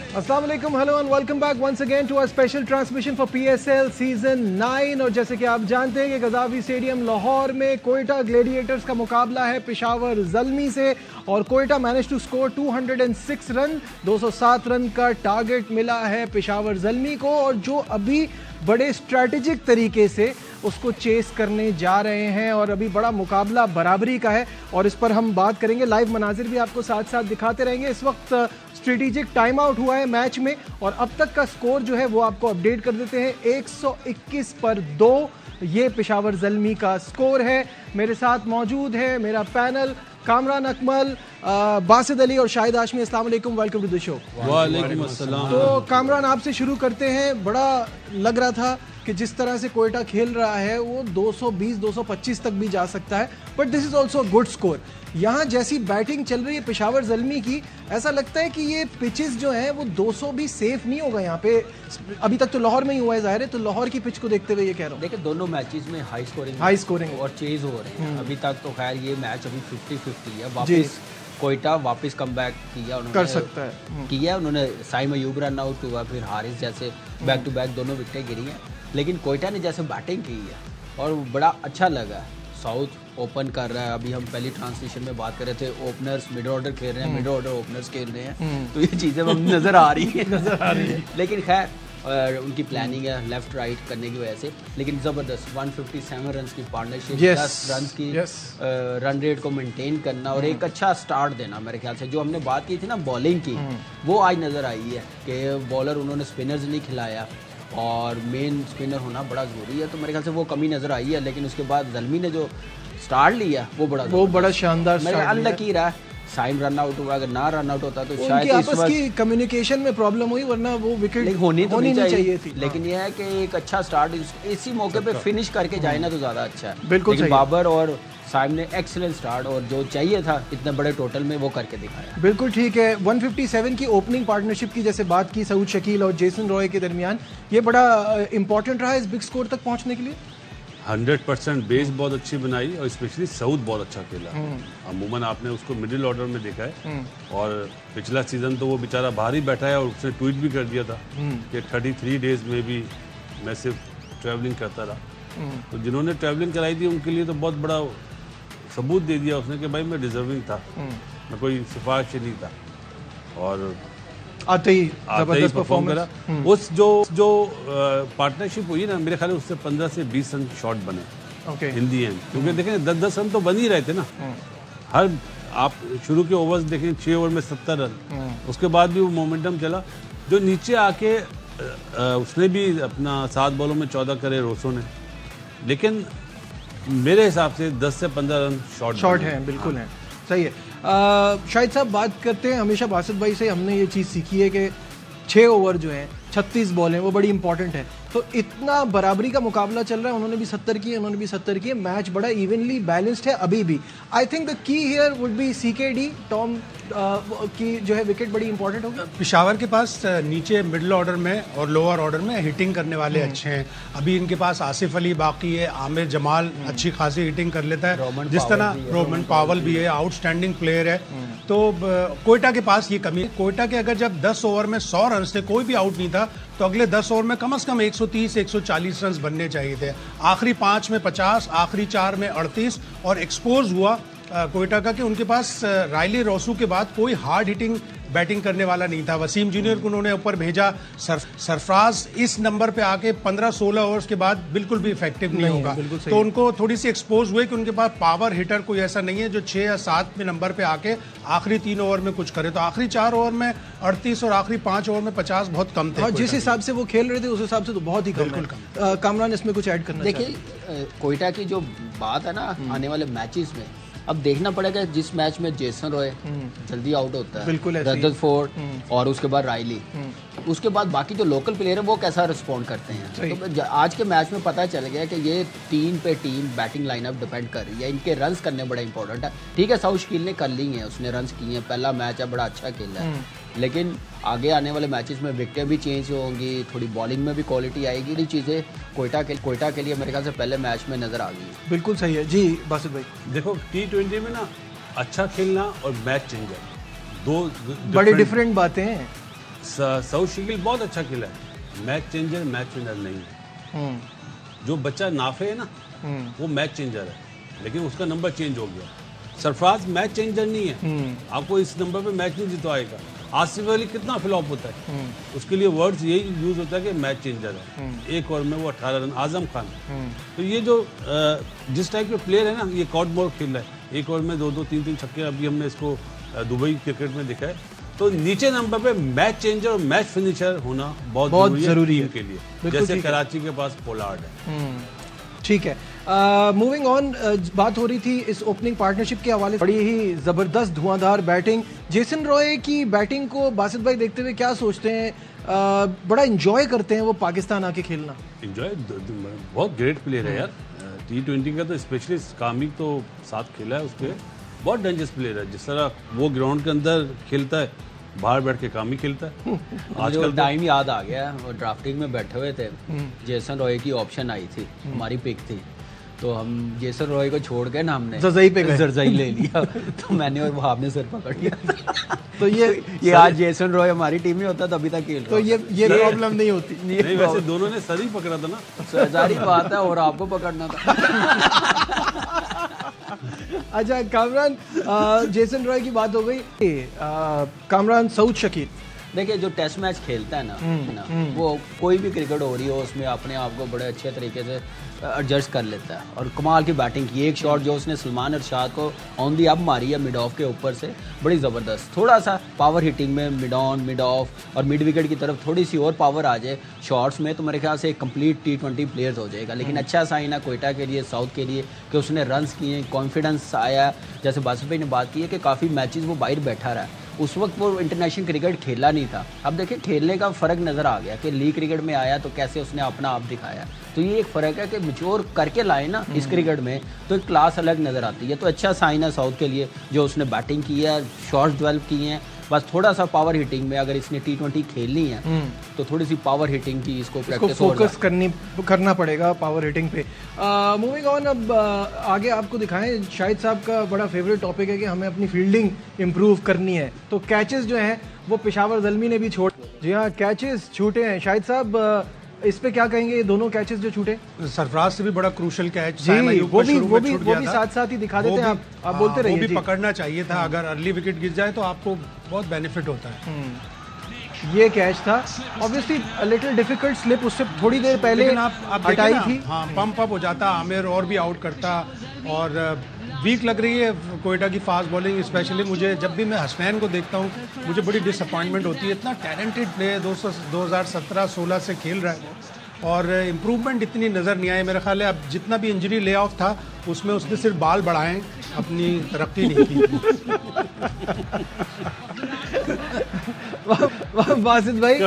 अस्सलाम वालेकुम, hello and welcome back once again to our special transmission for PSL season 9। और जैसे कि आप जानते हैं कि गद्दाफी स्टेडियम लाहौर में कोयटा ग्लेडिएटर्स का मुकाबला है पेशावर ज़ल्मी से, और Quetta manage to score 206 run. 207 run का टारगेट मिला है पेशावर ज़ल्मी को, और जो अभी बड़े स्ट्रैटेजिक तरीके से उसको चेस करने जा रहे हैं, और अभी बड़ा मुकाबला बराबरी का है और इस पर हम बात करेंगे। लाइव मनाजिर भी आपको साथ साथ दिखाते रहेंगे। इस वक्त स्ट्रेटेजिक टाइम आउट हुआ है मैच में, और अब तक का स्कोर जो है वो आपको अपडेट कर देते हैं। 121 पर 2 ये पेशावर ज़ल्मी का स्कोर है। मेरे साथ मौजूद है मेरा पैनल, कामरान अकमल, बासित अली और शाहिद हाशमी। अस्सलाम वालेकुम, वेलकम टू द शो। वालेकुम अस्सलाम। तो कामरान, आपसे शुरू करते हैं। बड़ा लग रहा था कि जिस तरह से कोयटा खेल रहा है वो 220-225 तक भी जा सकता है, but this is also good score. यहाँ जैसी बैटिंग चल रही है पेशावर ज़ल्मी की, ऐसा लगता है कि ये पिचेस जो हैं वो 200 भी सेफ नहीं होगा यहाँ पे। अभी तक तो लाहौर में ही हुआ है ज़ाहिर है, तो लाहौर की पिच को देखते हुए ये कह रहा हूँ। देखिए, दोनों मैचेस में हाई स्कोरिंग और चेज हो रहे हैं। अभी तक तो खैर ये मैच अभी 50-50 है। वापस कोयटा वापस कम बैक किया उन्होंने, कर सकता है किया उन्होंने। साइम अयूब रन आउट हुआ, फिर हारिस जैसे बैक टू बैक दोनों विकेटें गिरी हैं, लेकिन कोयटा ने जैसे बैटिंग की है और बड़ा अच्छा लगा। साउथ ओपन कर रहा है। अभी हम पहली ट्रांसलेशन में बात कर रहे थे, ओपनर्स मिड ऑर्डर खेल रहे हैं, मिड ऑर्डर ओपनर्स खेल रहे हैं, तो ये चीज़ें हमें नज़र आ रही है लेकिन खैर उनकी प्लानिंग है लेफ्ट राइट करने की वजह से। लेकिन ज़बरदस्त 157 रन की पार्टनरशिप, 10 रन की रन रेट को मेंटेन करना और एक अच्छा स्टार्ट देना। मेरे ख्याल से जो हमने बात की थी ना बॉलिंग की, वो आज नज़र आई है कि बॉलर उन्होंने स्पिनर्स नहीं खिलाया, और मेन स्पिनर होना बड़ा ज़रूरी है, तो मेरे ख्याल से वो कमी नज़र आई है। लेकिन उसके बाद ज़ल्मी ने जो स्टार्ट लिया वो बड़ा शानदार, मेरे अनलकी रहा। साइम रन आउट हुआ, अगर ना रन आउट होता तो शायद आपस की कम्युनिकेशन में प्रॉब्लम हुई, वरना वो विकेट होनी नहीं चाहिए थी। लेकिन यह है कि एक अच्छा स्टार्ट इसी मौके पे फिनिश करके जाए ना तो ज़्यादा अच्छा है। बिल्कुल बाबर और साइम ने एक्सीलेंट स्टार्ट, और जो चाहिए था इतने बड़े टोटल में वो करके दिखाया। बिल्कुल ठीक है। 157 की ओपनिंग पार्टनरशिप की जैसे बात की सऊद शकील और जेसन रॉय के दरमियान, ये बड़ा इंपॉर्टेंट रहा इस बिग स्कोर तक पहुंचने के लिए। 100% बेस बहुत अच्छी बनाई, और स्पेशली सऊद बहुत अच्छा खेला। अमूमन आपने उसको मिडिल ऑर्डर में देखा है, और पिछला सीजन तो वो बेचारा बाहर ही बैठा है, और उसने ट्वीट भी कर दिया था कि 33 डेज में भी मैं सिर्फ ट्रैवलिंग करता रहा। तो जिन्होंने ट्रैवलिंग कराई थी उनके लिए तो बहुत बड़ा सबूत दे दिया उसने कि भाई मैं डिजर्विंग था, मैं कोई सिफारिश नहीं था, और आते ही परफॉर्म करा। उस जो पार्टनरशिप हुई ना, मेरे ख्याल उससे 15 से 20 रन शॉट बने हिंदी एंड, क्योंकि देखें 10-10 रन तो बन ही रहे थे ना। हर आप शुरू के ओवर्स देखें 6 ओवर में 70 रन, उसके बाद भी वो मोमेंटम चला। जो नीचे आके उसने भी अपना 7 बॉलों में 14 करे रोसो ने, लेकिन मेरे हिसाब से 10 से 15 रन शॉट हैं। बिल्कुल हैं, सही है। शाहिद साहब, बात करते हैं हमेशा बासित भाई से, हमने ये चीज़ सीखी है कि 6 ओवर जो हैं 36 बॉल हैं वो बड़ी इंपॉर्टेंट है। तो इतना बराबरी का मुकाबला चल रहा है, उन्होंने भी 70 किए, उन्होंने भी 70 किए, मैच बड़ा इवनली बैलेंस्ड है अभी भी। I think the key here would be CKD Tom की जो है विकेट बड़ी इंपॉर्टेंट होगी। पेशावर के पास नीचे मिडिल ऑर्डर में और लोअर ऑर्डर में हिटिंग करने वाले अच्छे हैं। अभी इनके पास आसिफ अली बाकी है, आमिर जमाल अच्छी खासी हिटिंग कर लेता है, जिस तरह रोमन पावल भी है, आउटस्टैंडिंग प्लेयर है। तो कोयटा के पास ये कमी है। कोयटा के अगर जब 10 ओवर में 100 रन थे, कोई भी आउट नहीं था, तो अगले 10 ओवर में कम से कम 130-140 रन बनने चाहिए थे। आखिरी 5 में 50, आखिरी 4 में 38, और एक्सपोज हुआ कोयटा का कि उनके पास रायली रोसू के बाद कोई हार्ड हिटिंग बैटिंग करने वाला नहीं था। वसीम जूनियर को उन्होंने ऊपर भेजा, सरफराज इस नंबर पे आके 15-16 ओवर्स के बाद बिल्कुल भी इफेक्टिव नहीं होगा, तो उनको थोड़ी सी एक्सपोज हुए कि उनके पास पावर हिटर कोई ऐसा नहीं है जो 6 या 7 में नंबर पे आके आखिरी 3 ओवर में कुछ करे। तो आखिरी 4 ओवर में 38 और आखिरी 5 ओवर में 50 बहुत कम थे। जिस हिसाब से वो खेल रहे थे उस हिसाब से तो बहुत ही कम। कामरान, इसमें कुछ ऐड करना? देखिए, कोयटा की जो बात है ना आने वाले मैचेस में, अब देखना पड़ेगा। जिस मैच में जेसन रॉय जल्दी आउट होता है, रदरफोर्ड और उसके बाद रायली, उसके बाद बाकी जो लोकल प्लेयर है वो कैसा रिस्पॉन्ड करते हैं। तो आज के मैच में पता चल गया कि ये टीम पे टीम बैटिंग लाइनअप डिपेंड कर रही है। इनके रन्स करने बड़ा इंपॉर्टेंट है। ठीक है, साउथ शकील ने कर ली हैं, उसने रन्स किए हैं, पहला मैच है, बड़ा अच्छा खेला है, लेकिन आगे आने वाले मैचेस में विकेटें भी चेंज होंगी, थोड़ी बॉलिंग में भी क्वालिटी आएगी। ये चीज़ें कोयटा के लिए मेरे ख्याल से पहले मैच में नज़र आ गई। बिल्कुल सही है जी बासित भाई। देखो, T20 में ना अच्छा खेलना और मैच चेंजर दो बड़ी डिफरेंट बातें हैं। सऊद शकील बहुत अच्छा खेला है, मैच चेंजर मैच विनर नहीं है। जो बच्चा नाफे है ना, वो मैच चेंजर है, लेकिन उसका नंबर चेंज हो गया। सरफराज मैच चेंजर नहीं है, आपको इस नंबर पे मैच नहीं जितवाएगा। आसिफ अली कितना फ्लॉप होता है, उसके लिए वर्ड्स यही यूज होता है कि मैच चेंजर है। एक ओवर में वो 18 रन। आजम खान, तो ये जो जिस टाइप के प्लेयर है ना, ये कॉट बॉल खेल रहा है, एक ओवर में 2-2 3-3 छक्के। अभी हमने इसको दुबई क्रिकेट में देखा है। तो नीचे नंबर पे मैच चेंजर और मैच फिनिशर होना बहुत जरूरी है के लिए, जैसे कराची के पास पोलार्ड है। ठीक है, मूविंग ऑन, बात हो रही थी इस ओपनिंग पार्टनरशिप के हवाले से। बड़ी ही जबरदस्त धुआंधार बैटिंग, जेसन रॉय की बैटिंग को बासित भाई देखते हुए क्या सोचते हैं? बड़ा एंजॉय करते हैं वो पाकिस्तान आके खेलना? एंजॉय, बहुत ग्रेट प्लेयर है यार। T20 का तो स्पेशलिस्ट कामी तो साथ खेला है उसके, बहुत डेंजरस प्लेयर है। जिस तरह वो ग्राउंड के अंदर खेलता है, बाहर बैठ के काम ही खेलता है। आजकल टाइम याद आ गया, और ड्राफ्टिंग में बैठे हुए थे, जेसन रॉय की ऑप्शन आई थी, हमारी पिक थी, तो हम जेसन रॉय को छोड़ के ना हमने जरजाई ले लिया। तो मैंने और वहाब ने सर पकड़ लिया। तो ये आज जेसन रॉय हमारी टीम में होता तो अभी तक खेल रहा। तो ये प्रॉब्लम नहीं होती। नहीं, वैसे दोनों ने सर ही पकड़ा था ना। सारी बात है, और आपको पकड़ना था। अच्छा कामरान, जेसन रॉय की बात हो गई, कामरान सऊद शकील देखिए, जो टेस्ट मैच खेलता है ना, वो कोई भी क्रिकेट हो रही हो उसमें अपने आप को बड़े अच्छे तरीके से एडजस्ट कर लेता है। और कमाल की बैटिंग की, एक शॉट जो उसने सलमान अरशाद को ऑन दी अप मारी है मिड ऑफ के ऊपर से, बड़ी ज़बरदस्त। थोड़ा सा पावर हिटिंग में मिड ऑन, मिड ऑफ और मिड विकेट की तरफ थोड़ी सी और पावर आ जाए शॉट्स में, तो मेरे ख्याल से एक कंप्लीट T20 प्लेयर्स हो जाएगा। लेकिन अच्छा साइन है कोयटा के लिए, साउथ के लिए, कि उसने रन्स किए, कॉन्फिडेंस आया। जैसे बासित भाई ने बात की है कि काफ़ी मैचेस वो बाहर बैठा रहा है, उस वक्त वो इंटरनेशनल क्रिकेट खेला नहीं था। अब देखिए खेलने का फ़र्क नज़र आ गया कि लीग क्रिकेट में आया तो कैसे उसने अपना आप दिखाया। तो ये एक फ़र्क है कि मैच्योर करके लाए ना इस क्रिकेट में, तो एक क्लास अलग नज़र आती है। तो अच्छा साइन है साउथ के लिए, जो उसने बैटिंग की है, शॉट्स डेवलप किए हैं। बस थोड़ा सा पावर हिटिंग में, अगर इसने T20 खेलनी है तो थोड़ी सी पावर हिटिंग की इसको फोकस करना पड़ेगा पावर हिटिंग पे। मूविंग ऑन, अब आगे आपको दिखाएं, शाहिद साहब का बड़ा फेवरेट टॉपिक है कि हमें अपनी फील्डिंग इम्प्रूव करनी है। तो कैचेस जो हैं वो पेशावर ज़ल्मी ने भी छोड़, जी हाँ कैचेस छूटे हैं। शाहिद साहब इस पे क्या कहेंगे, ये दोनों कैचेस जो छूटे? सरफराज से भी बड़ा क्रूशल कैच जी, वो भी साथ साथ ही दिखा देते हैं। आप बोलते रहिए। वो भी पकड़ना चाहिए था, अगर अर्ली विकेट गिर जाए तो आपको बहुत बेनिफिट होता है। ये कैच था, ऑब्वियसली लिटिल डिफिकल्ट स्लिप, उससे थोड़ी देर पहले आप हटाई थी। हाँ, पंप अप हो जाता, आमिर और भी आउट करता। और वीक लग रही है कोयटा की फास्ट बॉलिंग, स्पेशली मुझे जब भी मैं हसनैन को देखता हूँ मुझे बड़ी डिसअपॉइंटमेंट होती है। इतना टैलेंटेड प्लेयर 2017-16 से खेल रहा है, और इम्प्रूवमेंट इतनी नज़र नहीं आई। मेरा ख्याल है अब जितना भी इंजरी ले ऑफ था उसमें उसने सिर्फ बाल बढ़ाएं, अपनी तरक्की नहीं की। बासित भाई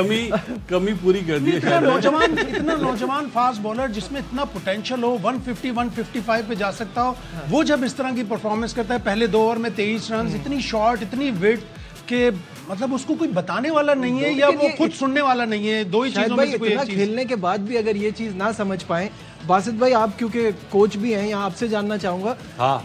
कमी पूरी कर दी है। इतना नौजवान फास्ट बॉलर जिसमें इतना पोटेंशियल हो, 150-155 पे जा सकता हो, वो जब इस तरह की परफॉर्मेंस करता है, पहले 2 ओवर में 23 रन, इतनी शॉर्ट, इतनी विड के मतलब उसको कोई बताने वाला नहीं है या वो खुद सुनने वाला नहीं है। दो ही चीजों में से कोई एक चीज। खेलने के बाद भी अगर ये चीज ना समझ पाए, बासित भाई आप क्योंकि कोच भी हैं, यहाँ आपसे जानना चाहूंगा। हाँ।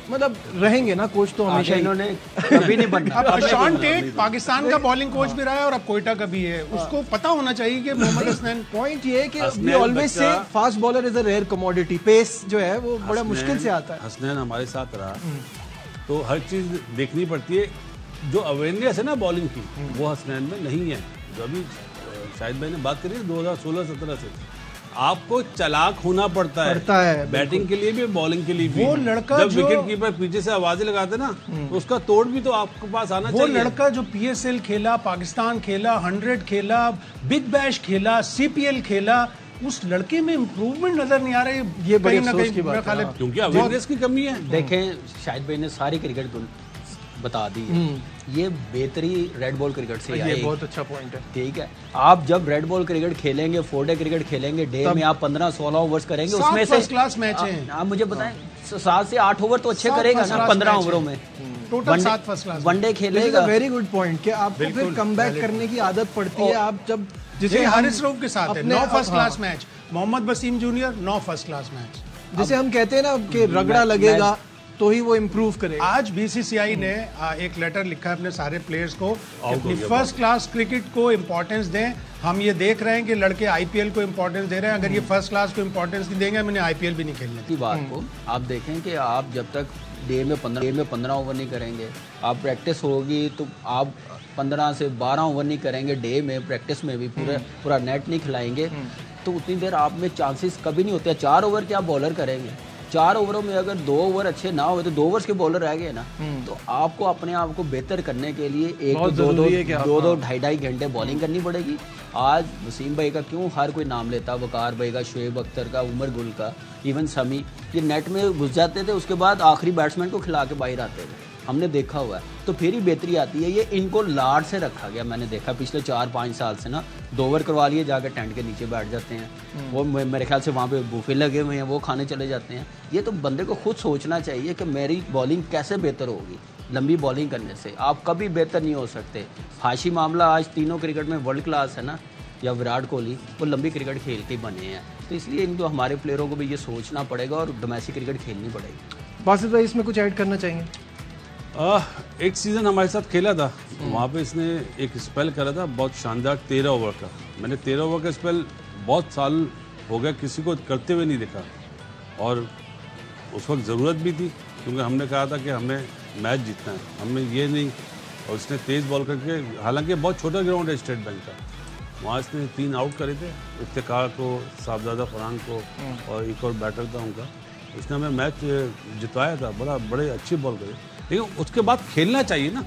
मतलब रहेंगे ना कोच तो हमेशा, इन्होंने कभी नहीं बनना। अब शान टेट पाकिस्तान का बॉलिंग कोच भी रहा है और अब कोयटा का भी है, उसको पता होना चाहिए कि मोहम्मद हसनैन। पॉइंट ये है कि we always say fast bowler is a rare commodity, pace जो है वो बड़ा मुश्किल से आता है। हसनैन हमारे साथ रहा तो हर चीज देखनी पड़ती है। जो अवेयरनेस है ना बॉलिंग की, वो हसनैन में नहीं है। जो अभी शाहिद भाई ने बात करी 2016-17 से, आपको चालाक होना पड़ता है बैटिंग के लिए भी, बॉलिंग के लिए भी। वो लड़का जब विकेट कीपर पीछे से आवाजें लगाते ना, तो उसका तोड़ भी तो आपके पास आना चाहिए। वो लड़का जो PSL खेला, पाकिस्तान खेला, 100 खेला, बिग बैश खेला, CPL खेला, उस लड़के में इम्प्रूवमेंट नजर नहीं आ रही। ये बड़ी अफसोस की बात है, क्योंकि अवेयरनेस की कमी है। देखें शाहिद भाई ने सारी क्रिकेट बता दी है, ये बेहतरी रेड बॉल क्रिकेट से ये बहुत अच्छा पॉइंट है। ठीक है, आप जब रेड बॉल क्रिकेट खेलेंगे, 4 डे क्रिकेट खेलेंगे, डे में आप 15-16 ओवर्स करेंगे, उसमें से फर्स्ट क्लास मैच है। आप मुझे बताएं 7 से 8 ओवर तो अच्छे करेगा ना 15 ओवरों में, टोटल 7 फर्स्ट क्लास वनडे खेलेगा। वेरी गुड पॉइंट कि आपको फिर कमबैक करने की आदत पड़ती है। आप जब जिसे हारिस रऊफ के साथ है 9 first class match, Mohammad Wasim junior 9 first class match, जिसे हम कहते हैं ना कि रगड़ा लगेगा, तो ही वो इम्प्रूव करे। आज बीसीसीआई ने एक लेटर लिखा है अपने सारे प्लेयर्स को, अपनी फर्स्ट क्लास क्रिकेट को इम्पोर्टेंस दें। हम ये देख रहे हैं कि लड़के आईपीएल को इम्पोर्टेंस दे रहे हैं, अगर ये फर्स्ट क्लास को इम्पोर्टेंस नहीं देंगे मैंने आईपीएल भी नहीं खेलने की बात को आप देखें कि आप जब तक डे में 15 ओवर नहीं करेंगे, आप प्रैक्टिस होगी तो आप 15 से 12 ओवर नहीं करेंगे डे में, प्रैक्टिस में भी पूरा नेट नहीं खिलाएंगे तो उतनी देर आप में चांसेस कभी नहीं होते। 4 ओवर क्या बॉलर करेंगे, 4 ओवरों में अगर 2 ओवर अच्छे ना हुए तो 2 ओवर्स के बॉलर रह गए ना, तो आपको अपने आप को बेहतर करने के लिए 2-2 ढाई घंटे बॉलिंग करनी पड़ेगी। आज वसीम भाई का क्यों हर कोई नाम लेता, वकार भाई का, शुएब अख्तर का, उमर गुल का, इवन शमी, ये नेट में घुस जाते थे, उसके बाद आखिरी बैट्समैन को खिला के बाहर आते थे, हमने देखा हुआ है। तो फिर ही बेहतरी आती है। ये इनको लाड से रखा गया, मैंने देखा पिछले 4-5 साल से ना, 2 ओवर करवा लिए जाकर टेंट के नीचे बैठ जाते हैं, वो मेरे ख्याल से वहाँ पे बूफे लगे हुए हैं, वो खाने चले जाते हैं। ये तो बंदे को खुद सोचना चाहिए कि मेरी बॉलिंग कैसे बेहतर होगी। लंबी बॉलिंग करने से आप कभी बेहतर नहीं हो सकते। हाशी मामला आज तीनों क्रिकेट में वर्ल्ड क्लास है ना, या विराट कोहली, वो लंबी क्रिकेट खेल के बने हैं। तो इसलिए इनको हमारे प्लेयरों को भी ये सोचना पड़ेगा और डोमेस्टिक क्रिकेट खेलनी पड़ेगी। बासित भाई इसमें कुछ ऐड करना चाहेंगे? एक सीज़न हमारे साथ खेला था, वहाँ पे इसने एक स्पेल करा था बहुत शानदार 13 ओवर का। मैंने 13 ओवर का स्पेल बहुत साल हो गया किसी को करते हुए नहीं देखा, और उस वक्त ज़रूरत भी थी क्योंकि हमने कहा था कि हमें मैच जीतना है, हमें ये नहीं। और इसने तेज़ बॉल करके, हालांकि बहुत छोटा ग्राउंड है स्टेट बैंक का, वहाँ इसने 3 आउट करे थे, इफ्तिकार को, साहबजादा फरहान को और एक और बैटर था उनका, इसने हमें मैच जितवाया था। बड़े अच्छी बॉल करे, लेकिन उसके बाद खेलना चाहिए ना।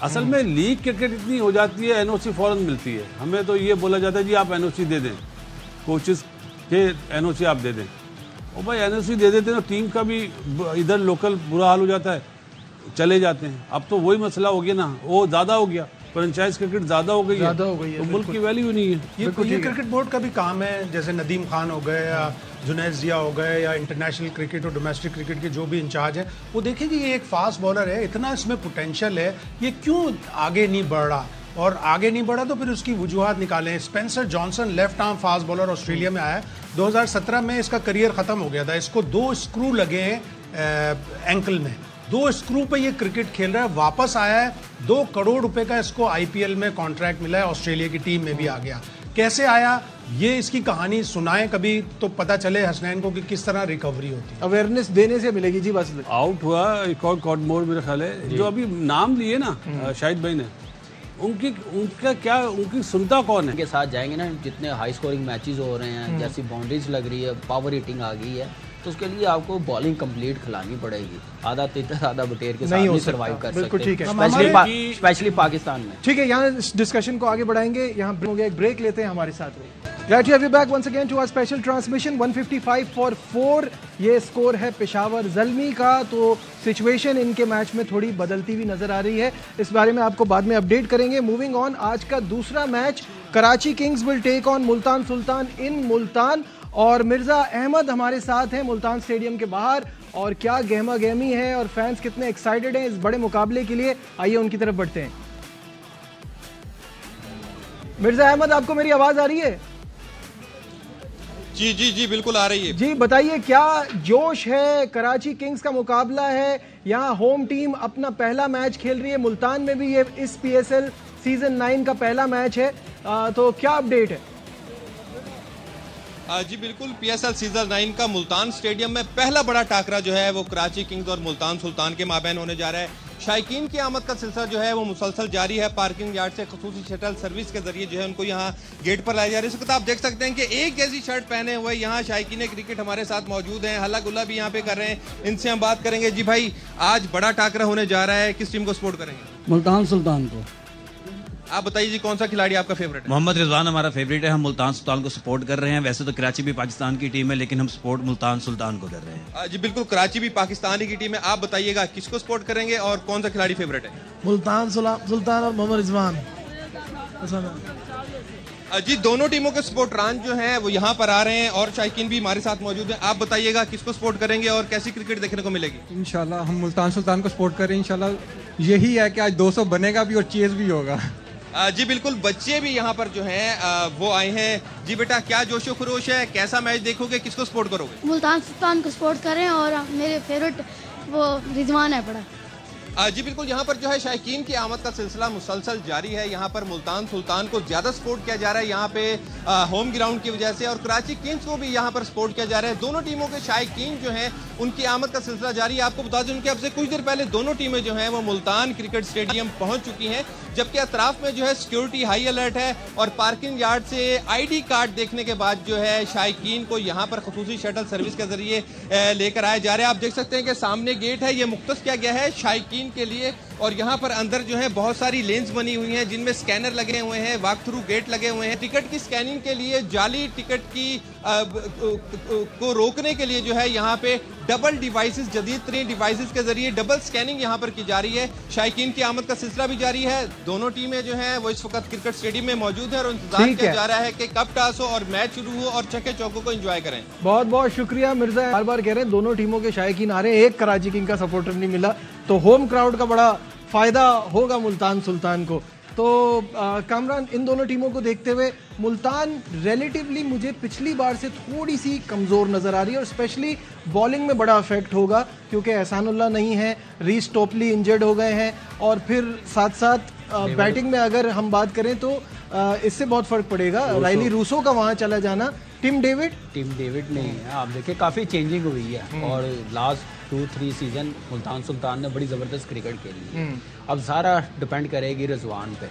असल में लीग क्रिकेट इतनी हो जाती है, एनओसी फौरन मिलती है। हमें तो ये बोला जाता है जी आप एनओसी दे दें, कोचेस के एनओसी आप दे दें। और भाई एनओसी दे देते हैं तो टीम का भी इधर लोकल बुरा हाल हो जाता है, चले जाते हैं। अब तो वही मसला हो गया ना, वो ज़्यादा हो गया, फ्रेंचाइज क्रिकेट ज़्यादा हो गई है, तो मुल्क की वैल्यू नहीं है। ये क्रिकेट बोर्ड का भी काम है, जैसे नदीम खान हो गए या जुनैद जिया हो गए या इंटरनेशनल क्रिकेट और डोमेस्टिक क्रिकेट के जो भी इंचार्ज हैं, वो देखें कि ये एक फास्ट बॉलर है, इतना इसमें पोटेंशियल है, ये क्यों आगे नहीं बढ़ रहा, और आगे नहीं बढ़ा तो फिर उसकी वजूहात निकालें। Spencer Johnson left arm fast bowler Australia में आया, 2017 में इसका करियर ख़त्म हो गया था, इसको 2 स्क्रू लगे हैं एंकल में, 2 स्क्रू पे ये क्रिकेट खेल रहा है, वापस आया है, 2 करोड़ रुपए का इसको आईपीएल में कॉन्ट्रैक्ट मिला है, ऑस्ट्रेलिया की टीम में भी आ गया। कैसे आया, ये इसकी कहानी सुनाएं कभी तो पता चले हसनैन को कि किस तरह रिकवरी होती है। अवेयरनेस देने से मिलेगी जी। बस आउट हुआ एक और कॉडमोर मेरा ख्याल है, जो अभी नाम लिए ना शाहिद भाई ने, उनकी सुनता कौन है? के साथ जाएंगे ना, जितने हाई स्कोरिंग मैचेस हो रहे हैं, जैसी बाउंड्रीज लग रही है, पावर हिटिंग आ गई है, तो उसके लिए आपको बॉलिंग कंप्लीट खिलानी पड़ेगी। आधा तितर आधा बटेर के साथ नहीं सर्वाइव कर सकते, ठीक है, स्पेशली पाकिस्तान में। ठीक है, यहाँ इस डिस्कशन को आगे बढ़ाएंगे, यहाँ हो गया, एक ब्रेक लेते हैं, हमारे साथ रहिए। Glad to have you back once again to our special transmission. 155 for 4 ये स्कोर है पेशावर ज़ल्मी का। तो सिचुएशन इनके मैच में थोड़ी बदलती हुई नजर आ रही है, इस बारे में आपको बाद में अपडेट करेंगे। मूविंग ऑन, आज का दूसरा match Karachi Kings will take on Multan Sultan in Multan, और मिर्जा अहमद हमारे साथ हैं मुल्तान स्टेडियम के बाहर। और क्या गहमा गहमी है और फैंस कितने एक्साइटेड हैं इस बड़े मुकाबले के लिए, आइए उनकी तरफ बढ़ते हैं। मिर्जा अहमद, आपको मेरी आवाज आ रही है? जी जी जी बिल्कुल आ रही है जी। बताइए क्या जोश है, कराची किंग्स का मुकाबला है, यहाँ होम टीम अपना पहला मैच खेल रही है, मुल्तान में भी ये इस पीएसएल सीजन 9 का पहला मैच है, तो क्या अपडेट है? जी बिल्कुल, पीएसएल सीजन 9 का मुल्तान स्टेडियम में पहला बड़ा टाकरा जो है वो कराची किंग्स और मुल्तान सुल्तान के माबैन होने जा रहा है। शायकीन की आमद का सिलसिला जो है वो मुसलसल जारी है। पार्किंग यार्ड से खसूसी शटल सर्विस के जरिए जो है उनको यहाँ गेट पर लाया जा रहा है। इस वक्त आप देख सकते हैं कि एक जैसी शर्ट पहने हुए यहाँ शायकीन क्रिकेट हमारे साथ मौजूद हैं, हल्ला गुल्ला भी यहाँ पे कर रहे हैं। इनसे हम बात करेंगे। जी भाई, आज बड़ा टाकरा होने जा रहा है, किस टीम को सपोर्ट करेंगे? मुल्तान सुल्तान को। आप बताइए जी, कौन सा खिलाड़ी आपका फेवरेट है? मोहम्मद रिजवान हमारा फेवरेट है, हम मुल्तान सुल्तान को सपोर्ट कर रहे हैं। वैसे तो कराची भी पाकिस्तान की टीम है, लेकिन हम सपोर्ट मुल्तान सुल्तान को कर रहे हैं। जी बिल्कुल, कराची भी पाकिस्तानी की टीम है। आप बताइएगा किसको सपोर्ट करेंगे और कौन सा खिलाड़ी फेवरेट है? मुल्तान सुल्तान और मोहम्मद रिजवान। जी, दोनों टीमों के सपोर्टरान जो हैं वो यहाँ पर आ रहे हैं और शायकीन भी हमारे साथ मौजूद हैं। आप बताइएगा किसको सपोर्ट करेंगे और कैसी क्रिकेट देखने को मिलेगी? इंशाल्लाह हम मुल्तान सुल्तान को सपोर्ट करें। इंशाल्लाह यही है कि आज 200 बनेगा भी और चेज भी होगा। जी बिल्कुल, बच्चे भी यहाँ पर जो हैं वो आए हैं। जी बेटा, क्या जोशो खरोश है, कैसा मैच देखोगे, किसको सपोर्ट करोगे? मुल्तान सुल्तान को सपोर्ट करें और मेरे फेवरेट वो रिजवान है बड़ा। जी बिल्कुल, यहाँ पर जो है शायकीन की आमद का सिलसिला मुसलसल जारी है। यहाँ पर मुल्तान सुल्तान को ज़्यादा सपोर्ट किया जा रहा है यहाँ पे होम ग्राउंड की वजह से, और कराची किंग्स को भी यहाँ पर सपोर्ट किया जा रहा है। दोनों टीमों के शायकीन जो हैं उनकी आमद का सिलसिला जारी है। आपको बता दें उनके अब से कुछ देर पहले दोनों टीमें जो हैं वो मुल्तान क्रिकेट स्टेडियम पहुँच चुकी हैं, जबकि अतराफ में जो है सिक्योरिटी हाई अलर्ट है और पार्किंग यार्ड से ID कार्ड देखने के बाद जो है शायकीन को यहाँ पर खसूसी शटल सर्विस के जरिए लेकर आया जा रहा है। आप देख सकते हैं कि सामने गेट है, ये मुख्तस किया गया है शायकीन के लिए, और यहाँ पर अंदर जो है बहुत सारी लेन्स बनी हुई हैं जिनमें स्कैनर लगे हुए हैं, वॉक थ्रू गेट लगे हुए हैं। टिकट की स्कैनिंग के लिए जाली टिकट की को रोकने के लिए जो है यहाँ पे डबल डिवाइसेस, जदीद तरीन डिवाइसेस के जरिए डबल स्कैनिंग यहाँ पर की जा रही है। शायकीन की आमद का सिलसिला भी जारी है। दोनों टीमें जो हैं वो इस वक्त क्रिकेट स्टेडियम में मौजूद है और इंतजार किया जा रहा है कि कब टॉस हो और मैच शुरू हो और छक्के चौकों को एंजॉय करें। बहुत बहुत शुक्रिया मिर्जा, बार बार कह रहे हैं दोनों टीमों के शायकीन आ रहे हैं, एक कराची किंग का सपोर्टर नहीं मिला, तो होम क्राउड का बड़ा फायदा होगा मुल्तान सुल्तान को। तो कामरान, इन दोनों टीमों को देखते हुए मुल्तान रिलेटिवली मुझे पिछली बार से थोड़ी सी कमज़ोर नज़र आ रही है, और स्पेशली बॉलिंग में बड़ा इफेक्ट होगा क्योंकि एहसानुल्लाह नहीं है, रीस टोपली इंजर्ड हो गए हैं, और फिर साथ साथ बैटिंग में अगर हम बात करें तो इससे बहुत फ़र्क पड़ेगा। राइली रूसो का वहाँ चला जाना, टिम डेविड नहीं है। आप देखिए काफ़ी चेंजिंग हुई है, और लास्ट 2-3 सीजन मुल्तान सुल्तान ने बड़ी ज़बरदस्त क्रिकेट खेली है। अब सारा डिपेंड करेगी रिजवान पे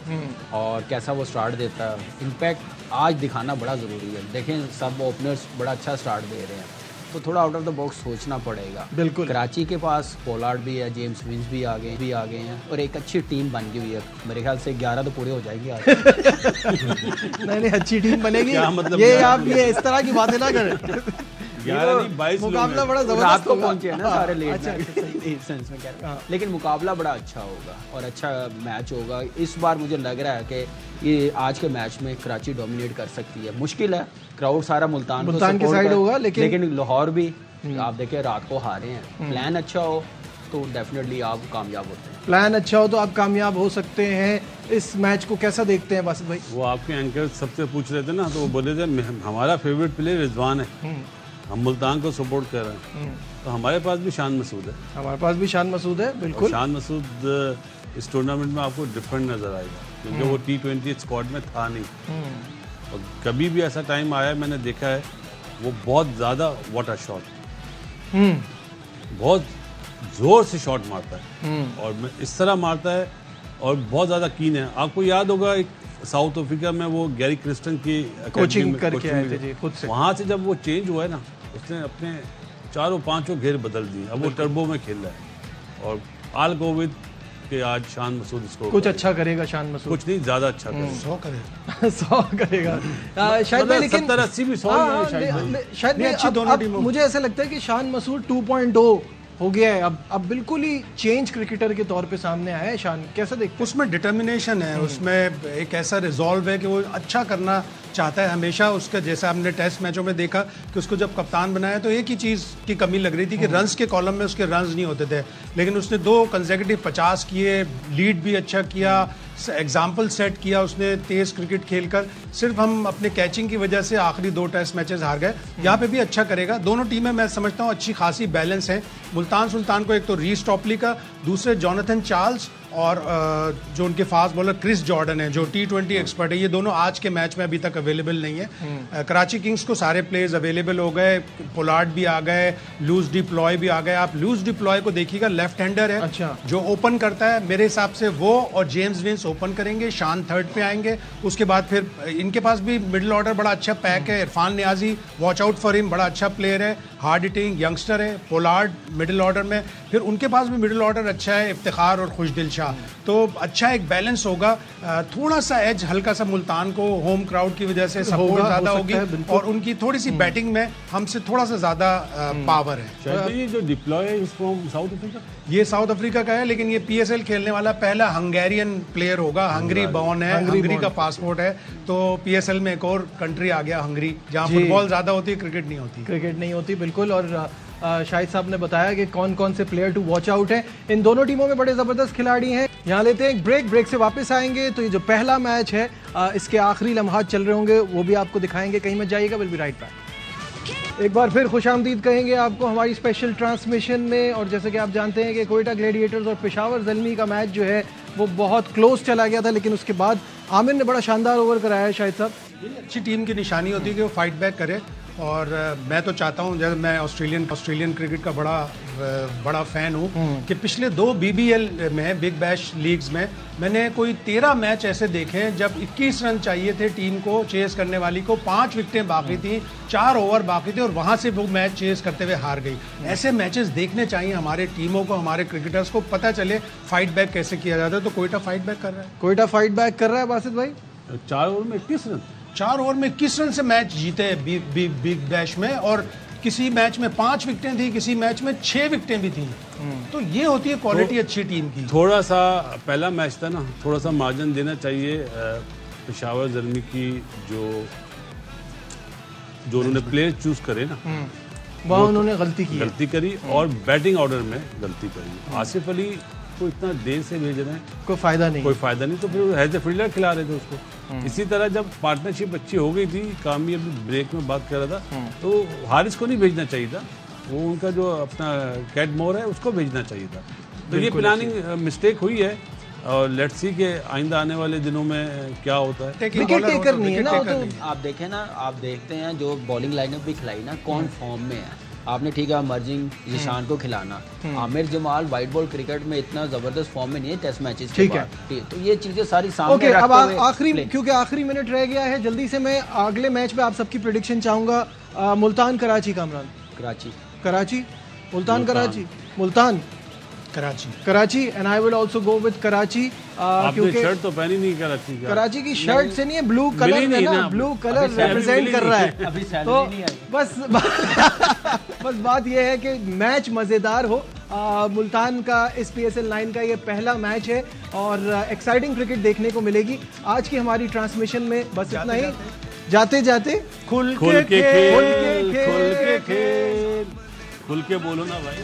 और कैसा वो स्टार्ट देता है। इम्पैक्ट आज दिखाना बड़ा ज़रूरी है। देखें सब ओपनर्स बड़ा अच्छा स्टार्ट दे रहे हैं, तो थोड़ा आउट ऑफ द बॉक्स सोचना पड़ेगा। बिल्कुल, कराची के पास पोलार्ड भी है, जेम्स विंस भी आ गए हैं, और एक अच्छी टीम बन गई हुई है। मेरे ख्याल से 11 तो पूरे हो जाएगी आज। नहीं, अच्छी टीम बनेगी। मतलब ये आप ये इस तरह की बातें ना करें। 22 मुकाबला बड़ा जबरदस्त रात को पहुंचे हैं ना सारे लेट सेंस में कह रहे हैं, लेकिन मुकाबला बड़ा अच्छा होगा और अच्छा मैच होगा। इस बार मुझे लग रहा है कि ये आज के मैच में कराची डोमिनेट कर सकती है। मुश्किल है, क्राउड सारा मुल्तान की साइड होगा, लेकिन लाहौर भी आप देखिए रात को हारे हैं। प्लान अच्छा हो तो डेफिनेटली आप कामयाब होते हैं। प्लान अच्छा हो तो आप कामयाब हो सकते हैं। इस मैच को कैसा देखते हैं बासित भाई? वो आपके एंकर सबसे पूछ रहे थे ना, तो वो बोले थे हमारा फेवरेट प्लेयर रिजवान है, हम मुल्तान को सपोर्ट कर रहे हैं, तो हमारे पास भी शान मसूद है। हमारे पास भी शान मसूद है, बिल्कुल। शान मसूद इस टूर्नामेंट में आपको डिफरेंट नजर आएगा क्योंकि वो T20 स्क्वाड में था नहीं, और कभी भी ऐसा टाइम आया मैंने देखा है वो बहुत ज़्यादा वाटर शॉट, बहुत जोर से शॉट मारता है, और इस तरह मारता है और बहुत ज़्यादा कीन है। आपको याद होगा एक साउथ अफ्रीका में वो गैरी क्रिस्टन की कोचिंग करके आए थे जी खुद से। वहाँ से जब वो चेंज हुआ है ना, उसने अपने 4-5 घेर बदल दिए। अब वो टर्बो में खेल रहा है, और आल गोविंद के आज शान मसूद इसको कुछ अच्छा करेगा। शान मसूद कुछ नहीं, ज़्यादा अच्छा करेगा, 100 करेगा। 100 करेगा शायद, लेकिन 70-80 भी 100 शायद। मुझे ऐसा लगता है कि शान मसूद 2.0 हो गया है, अब बिल्कुल ही चेंज क्रिकेटर के तौर पे सामने आया है। शान कैसा देखते हैं? उसमें डिटर्मिनेशन है, उसमें एक ऐसा रिजॉल्व है कि वो अच्छा करना चाहता है हमेशा। उसका जैसा हमने टेस्ट मैचों में देखा कि उसको जब कप्तान बनाया तो एक ही चीज़ की कमी लग रही थी कि रन्स के कॉलम में उसके रन्स नहीं होते थे, लेकिन उसने 2 कंसेक्यूटिव 50 किए, लीड भी अच्छा किया, एग्जाम्पल सेट किया उसने तेज़ क्रिकेट खेलकर। सिर्फ हम अपने कैचिंग की वजह से आखिरी 2 टेस्ट मैचेस हार गए। यहाँ पे भी अच्छा करेगा। दोनों टीमें मैं समझता हूँ अच्छी खासी बैलेंस है। मुल्तान सुल्तान को एक तो रीस टॉपली का, दूसरे जोनाथन चार्ल्स, और जो उनके फास्ट बॉलर क्रिस जॉर्डन है जो T20 एक्सपर्ट है। ये दोनों आज के मैच में अभी तक अवेलेबल नहीं है। कराची किंग्स को सारे प्लेयर्स अवेलेबल हो गए, पोलार्ड भी आ गए, लूज डिप्लॉय भी आ गए। आप लूज डिप्लॉय को देखिएगा, लेफ्ट हैंडर है। अच्छा। जो ओपन करता है मेरे हिसाब से वो और जेम्स विंस ओपन करेंगे, शान थर्ड पे आएंगे। उसके बाद फिर इनके पास भी मिडिल ऑर्डर बड़ा अच्छा पैक है। Irfan Niazi, watch out for him, बड़ा अच्छा प्लेयर है, हार्ड हिटिंग यंगस्टर है। पोलार्ड मिडिल ऑर्डर में, फिर उनके पास भी मिडिल ऑर्डर अच्छा है, इफ्तिखार और खुशदिल शाह। तो अच्छा एक बैलेंस होगा। थोड़ा सा एज हल्का सा मुल्तान को होम क्राउड की वजह से सपोर्ट ज़्यादा होगी, और उनकी थोड़ी सी बैटिंग में हमसे थोड़ा सा ज़्यादा पावर है। ये जो डिप्लॉय है इसको साउथ अफ्रीका, ये साउथ अफ्रीका का है, लेकिन ये PSL खेलने वाला पहला हंगेरियन प्लेयर होगा। हंगरी बॉर्न है, हंगरी का पासपोर्ट है। तो PSL में एक और कंट्री आ गया हंगरी, जहाँ फुटबॉल ज़्यादा होती है, क्रिकेट नहीं होती। बिल्कुल। और शाहिद साहब ने बताया कि कौन कौन से प्लेयर टू वॉच आउट हैं। इन दोनों टीमों में बड़े ज़बरदस्त खिलाड़ी हैं। यहाँ लेते हैं एक ब्रेक से वापस आएंगे तो ये जो पहला मैच है इसके आखिरी लम्हात चल रहे होंगे वो भी आपको दिखाएंगे। कहीं मत जाइएगा, विल बी राइट बैक। एक बार फिर खुशामदीद कहेंगे आपको हमारी स्पेशल ट्रांसमिशन में। और जैसे कि आप जानते हैं कि कोयटा ग्लेडिएटर्स और पेशावर ज़ल्मी का मैच जो है वो बहुत क्लोज चला गया था, लेकिन उसके बाद आमिर ने बड़ा शानदार ओवर कराया है। शाहिद साहब, अच्छी टीम की निशानी होती है कि वो फाइट बैक करे, और मैं तो चाहता हूं, जैसे मैं ऑस्ट्रेलियन क्रिकेट का बड़ा फ़ैन हूं, कि पिछले 2 BBL में, बिग बैश लीग्स में, मैंने कोई 13 मैच ऐसे देखे हैं जब 21 रन चाहिए थे टीम को चेस करने वाली को, 5 विकेटें बाकी थी, 4 ओवर बाकी थे, और वहां से वो मैच चेस करते हुए हार गई। ऐसे मैचेस देखने चाहिए हमारे टीमों को, हमारे क्रिकेटर्स को पता चले फाइट बैक कैसे किया जाता है। तो कोयटा फाइट बैक कर रहा है, कोयटा फाइट बैक कर रहा है। बासित भाई, 4 ओवर में 21 रन, 4 ओवर में 21 रन से मैच जीते बिग बैश में, और किसी मैच में 5 विकेटें थी, किसी मैच में 6 विकेटें भी थी। तो ये होती है क्वालिटी अच्छी टीम की। थोड़ा सा पहला मैच था ना, थोड़ा सा मार्जिन देना चाहिए पेशावर ज़ल्मी की, जो उन्होंने प्लेयर चूज करे ना, वहाँ उन्होंने गलती करी और बैटिंग ऑर्डर में गलती करी। आसिफ अली को इतना देर से भेज रहे हैं, कोई फायदा नहीं, तो फिर एज ए फील्डर खिला रहे थे उसको। इसी तरह जब पार्टनरशिप अच्छी हो गई थी, कामी अभी ब्रेक में बात कर रहा था, तो हारिस को नहीं भेजना चाहिए था, वो उनका जो अपना कैट मोर है उसको भेजना चाहिए था। तो ये प्लानिंग मिस्टेक हुई है, और लेट्स सी के आइंदा आने वाले दिनों में क्या होता है। विकेट टेकर नहीं है ना, तो आप देखें ना, आप देखते हैं जो बॉलिंग लाइनअप भी खिलाई ना, कौन फॉर्म में है। आपने ठीक है मर्जिंग जिशान को खिलाना, Aamir Jamal white ball cricket में इतना जबरदस्त फॉर्म में नहीं है टेस्ट मैचेस के बाद। तो ये चीजें सारी सामने अब आखिरी, क्योंकि आखिरी मिनट रह गया है, जल्दी से मैं अगले मैच में आप सबकी प्रेडिक्शन चाहूंगा। Multan Karachi, Kamran Karachi, Multan Karachi, Multan Karachi, and I will also go with Karachi. क्योंकि शर्ट तो पहनी नहीं कराची की शर्ट से नहीं है, ब्लू कलर है ना, ब्लू कलर रिप्रेजेंट कर रहा है। अभी तो बस बात यह है कि मैच मजेदार हो। मुल्तान का इस PSL 9 का ये पहला मैच है और एक्साइटिंग क्रिकेट देखने को मिलेगी। आज की हमारी ट्रांसमिशन में बस इतना ही। जाते जाते खुल के बोलो ना भाई।